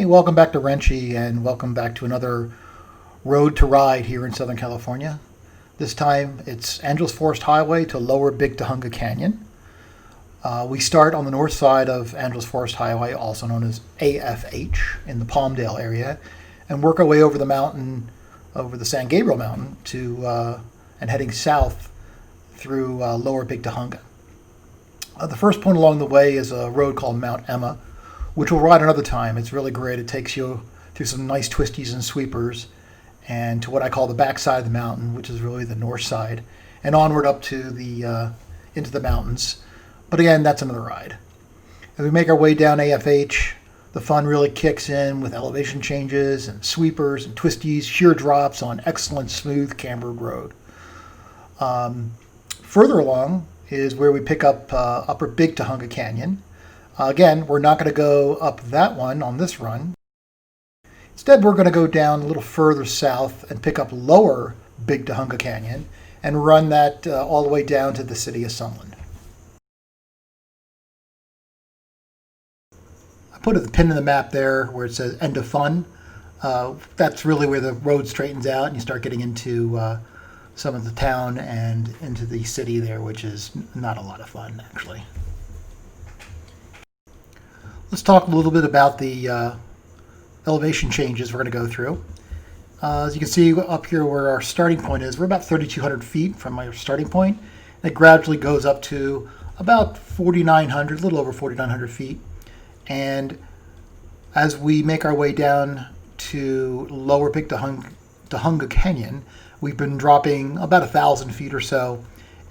welcome back to Wrenchie and welcome back to another road to ride here in Southern California. This time it's Angeles Forest Highway to Lower Big Tujunga Canyon. We start on the north side of Angeles Forest Highway, also known as AFH, in the Palmdale area, and work our way over the mountain, over the San Gabriel Mountain, and heading south through Lower Big Tujunga. The first point along the way is a road called Mount Emma, which we'll ride another time. It's really great. It takes you through some nice twisties and sweepers and to what I call the back side of the mountain, which is really the north side, and onward up to the into the mountains. But again, that's another ride. As we make our way down AFH, the fun really kicks in with elevation changes and sweepers and twisties, sheer drops on excellent smooth cambered road. Further along is where we pick up Upper Big Tujunga Canyon. Again, we're not going to go up that one on this run. Instead, we're going to go down a little further south and pick up Lower Big Tujunga Canyon and run that all the way down to the city of Sunland. I put a pin in the map there where it says End of Fun. That's really where the road straightens out and you start getting into some of the town and into the city there, which is not a lot of fun, actually. Let's talk a little bit about the elevation changes we're going to go through. As you can see up here where our starting point is, we're about 3,200 feet from our starting point. It gradually goes up to about 4,900, a little over 4,900 feet. And as we make our way down to Lower Big Tujunga Canyon, we've been dropping about 1,000 feet or so.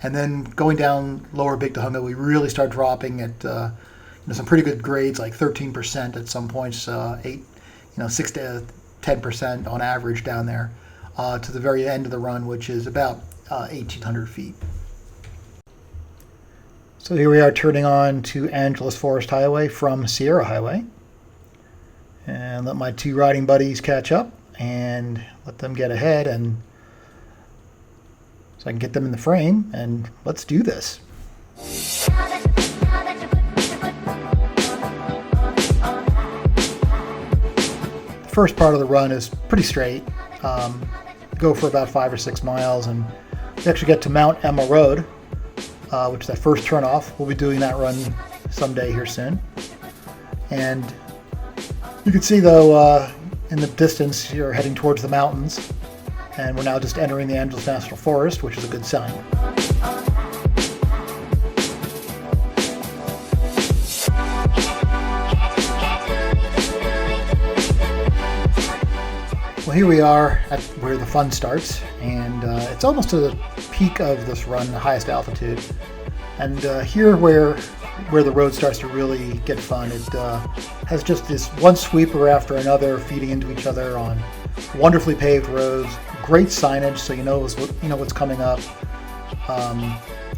And then going down Lower Big Tujunga, we really start dropping at some pretty good grades, like 13% at some points, 6 to 10% on average down there, to the very end of the run, which is about 1,800 feet. So here we are turning on to Angeles Forest Highway from Sierra Highway. And let my two riding buddies catch up and let them get ahead, and so I can get them in the frame, and let's do this. First part of the run is pretty straight. Go for about 5 or 6 miles and we actually get to Mount Emma Road, which is that first turnoff. We'll be doing that run someday here soon. And you can see though in the distance you're heading towards the mountains, and we're now just entering the Angeles National Forest, which is a good sign. Well, here we are at where the fun starts, and it's almost to the peak of this run, the highest altitude. And here where the road starts to really get fun, it has just this one sweeper after another feeding into each other on wonderfully paved roads, great signage so you know what's coming up,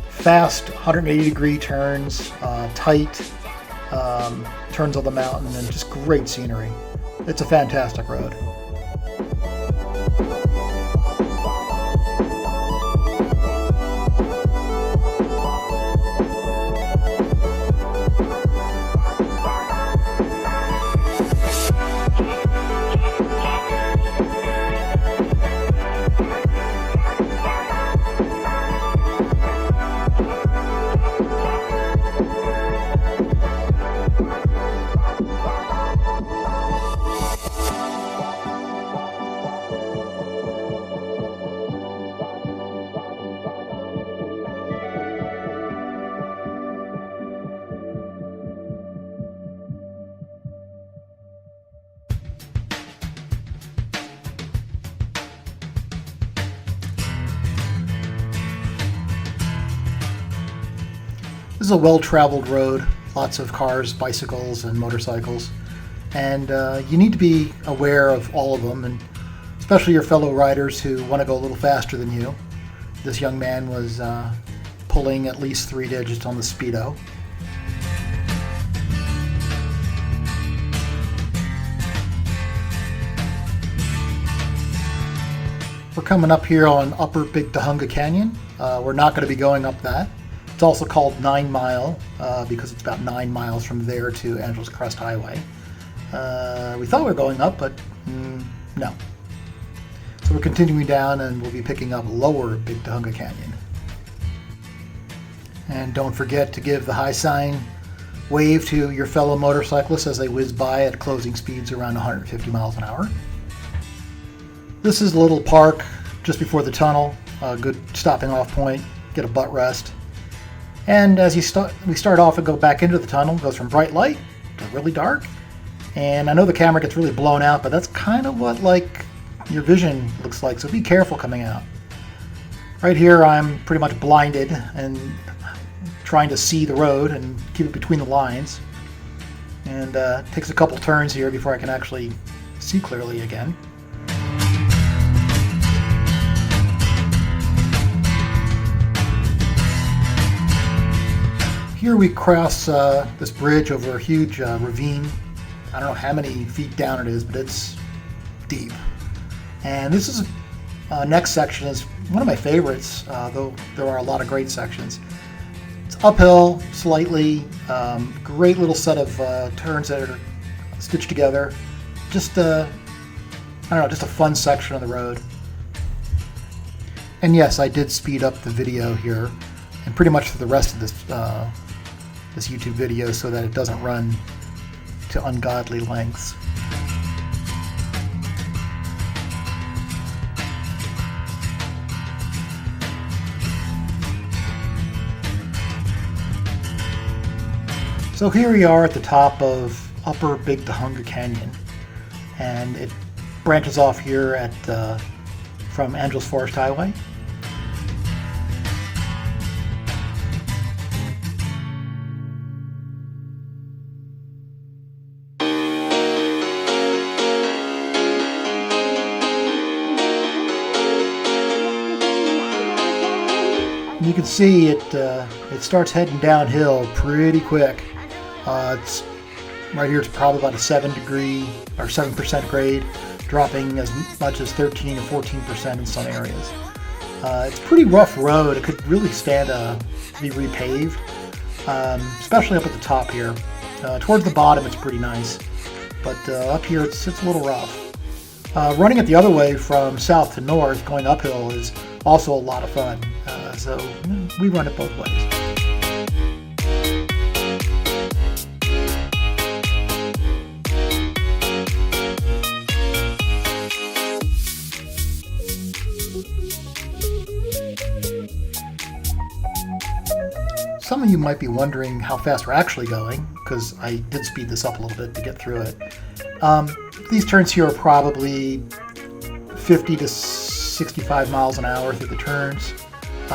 fast 180-degree turns, tight turns on the mountain, and just great scenery. It's a fantastic road. This is a well-traveled road, lots of cars, bicycles, and motorcycles, and you need to be aware of all of them, and especially your fellow riders who want to go a little faster than you. This young man was pulling at least 3 digits on the speedo. We're coming up here on Upper Big Tujunga Canyon. We're not going to be going up that. It's also called 9 Mile because it's about 9 miles from there to Angeles Crest Highway. We thought we were going up, but no. So we're continuing down, and we'll be picking up lower Big Tujunga Canyon. And don't forget to give the high sign wave to your fellow motorcyclists as they whiz by at closing speeds around 150 miles an hour. This is a little park just before the tunnel, a good stopping off point, get a butt rest. And as we start off and go back into the tunnel, it goes from bright light to really dark. And I know the camera gets really blown out, but that's kind of what your vision looks like, so be careful coming out. Right here I'm pretty much blinded and trying to see the road and keep it between the lines. And it takes a couple turns here before I can actually see clearly again. Here we cross this bridge over a huge ravine. I don't know how many feet down it is, but it's deep. And this is next section is one of my favorites, though there are a lot of great sections. It's uphill slightly, great little set of turns that are stitched together. Just I don't know, just a fun section of the road. And yes, I did speed up the video here, and pretty much for the rest of this this YouTube video, so that it doesn't run to ungodly lengths. So here we are at the top of Upper Big Tujunga Canyon, and it branches off here at from Angeles Forest Highway. You can see it starts heading downhill pretty quick. It's right here. It's probably about a 7% grade, dropping as much as 13 or 14% in some areas. It's a pretty rough road. It could really stand to be repaved, especially up at the top here. Towards the bottom, it's pretty nice, but up here it's a little rough. Running it the other way from south to north, going uphill, is also a lot of fun. So we run it both ways. Some of you might be wondering how fast we're actually going, because I did speed this up a little bit to get through it. These turns here are probably 50 to 65 miles an hour through the turns.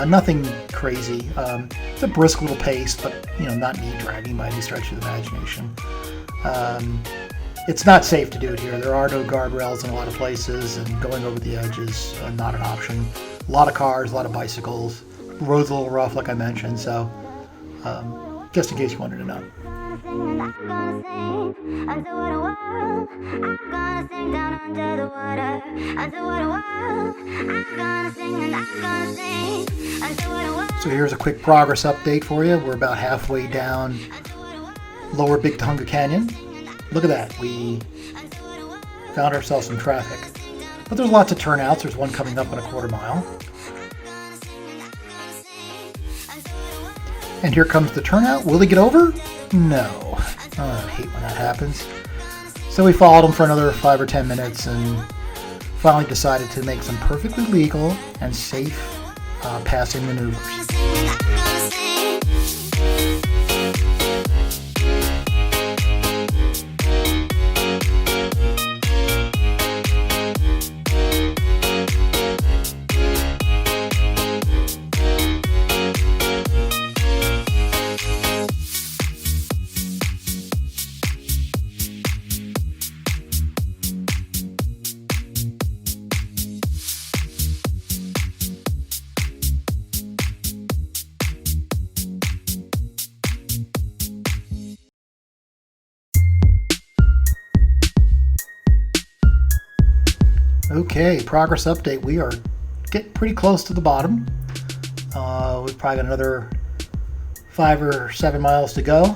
Nothing crazy. It's a brisk little pace, but not knee dragging by any stretch of the imagination. It's not safe to do it here. There are no guardrails in a lot of places, and going over the edge is not an option. A lot of cars, a lot of bicycles. The road's a little rough, like I mentioned, so just in case you wanted to know. So here's a quick progress update for you. We're about halfway down Lower Big Tujunga Canyon. Look at that. We found ourselves some traffic. But there's lots of turnouts. There's one coming up in a quarter mile. And here comes the turnout. Will he get over? No. I hate when that happens. So we followed him for another 5 or 10 minutes and finally decided to make some perfectly legal and safe passing maneuvers. Okay, progress update. We are getting pretty close to the bottom. We've probably got another 5 or 7 miles to go.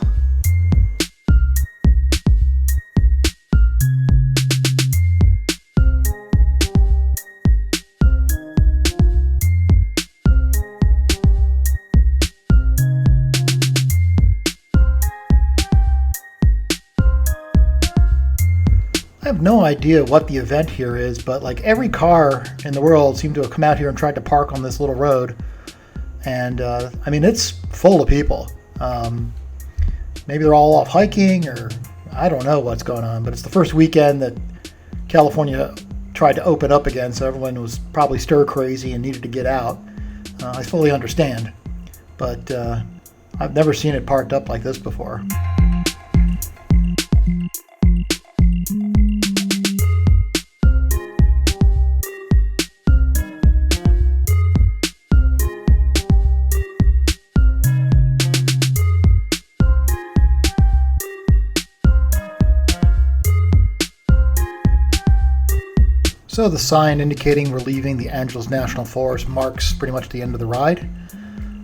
I have no idea what the event here is, but like every car in the world seemed to have come out here and tried to park on this little road. And I mean, it's full of people. Maybe they're all off hiking, or I don't know what's going on, but it's the first weekend that California tried to open up again, so everyone was probably stir crazy and needed to get out. I fully understand, but I've never seen it parked up like this before. So the sign indicating we're leaving the Angeles National Forest marks pretty much the end of the ride.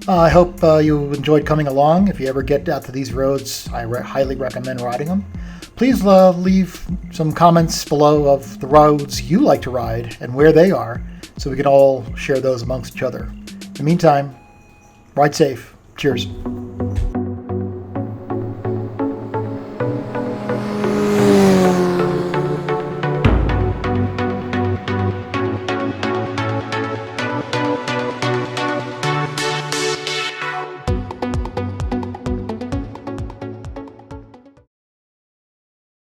I hope you enjoyed coming along. If you ever get out to these roads, I highly recommend riding them. Please leave some comments below of the roads you like to ride and where they are, so we can all share those amongst each other. In the meantime, ride safe. Cheers.